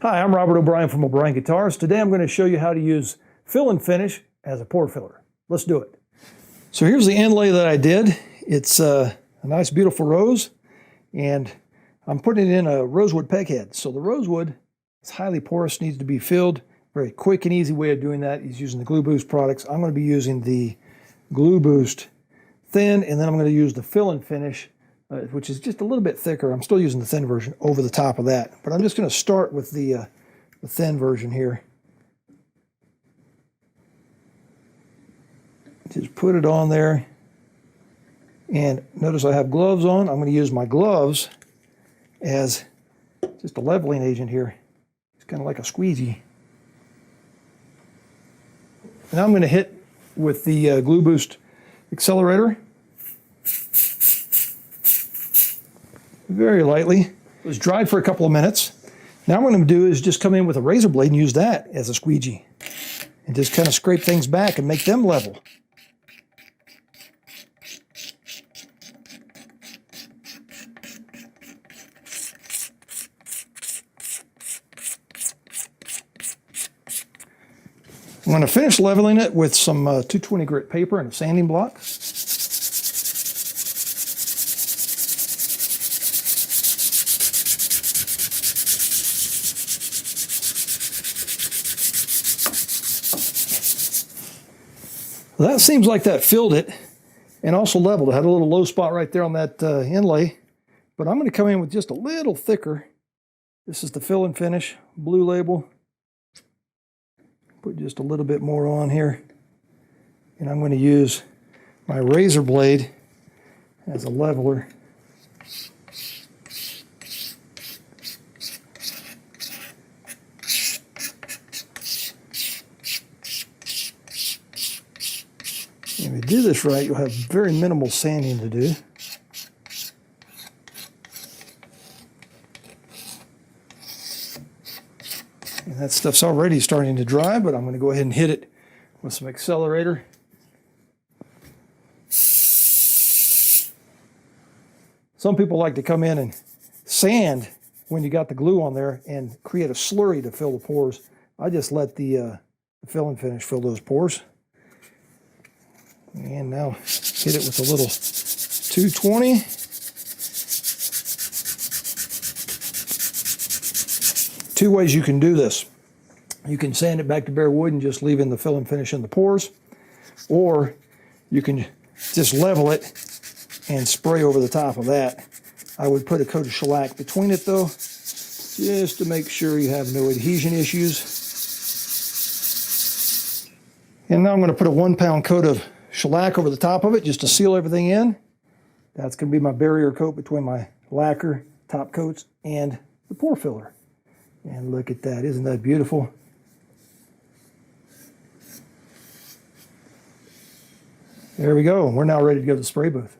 Hi, I'm Robert O'Brien from O'Brien Guitars. Today I'm going to show you how to use fill and finish as a pore filler. Let's do it. So here's the inlay that I did. It's a nice beautiful rose, and I'm putting it in a rosewood peg head. So the rosewood is highly porous, needs to be filled. Very quick and easy way of doing that is using the Glue Boost products. I'm going to be using the Glue Boost thin, and then I'm going to use the fill and finish, which is just a little bit thicker. I'm still using the thin version over the top of that, but I'm just going to start with the thin version here. Just put it on there, and notice I have gloves on. I'm going to use my gloves as just a leveling agent here. It's kind of like a squeegee. And I'm going to hit with the Glue Boost accelerator very lightly. It was dried for a couple of minutes. Now what I'm going to do is just come in with a razor blade and use that as a squeegee and just kind of scrape things back and make them level. I'm going to finish leveling it with some 220 grit paper and a sanding block. That seems like that filled it and also leveled. It had a little low spot right there on that inlay, but I'm going to come in with just a little thicker. This is the fill and finish blue label. Put just a little bit more on here, and I'm going to use my razor blade as a leveler. If you do this right, you'll have very minimal sanding to do. And that stuff's already starting to dry, but I'm going to go ahead and hit it with some accelerator. Some people like to come in and sand when you got the glue on there and create a slurry to fill the pores. I just let the fill and finish fill those pores. And now hit it with a little 220. Two ways you can do this. You can sand it back to bare wood and just leave in the fill and finish in the pores, or you can just level it and spray over the top of that. I would put a coat of shellac between it though, just to make sure you have no adhesion issues. And now I'm going to put a 1 pound coat of shellac over the top of it just to seal everything in. That's going to be my barrier coat between my lacquer top coats and the pore filler. And look at that, isn't that beautiful? There we go, we're now ready to go to the spray booth.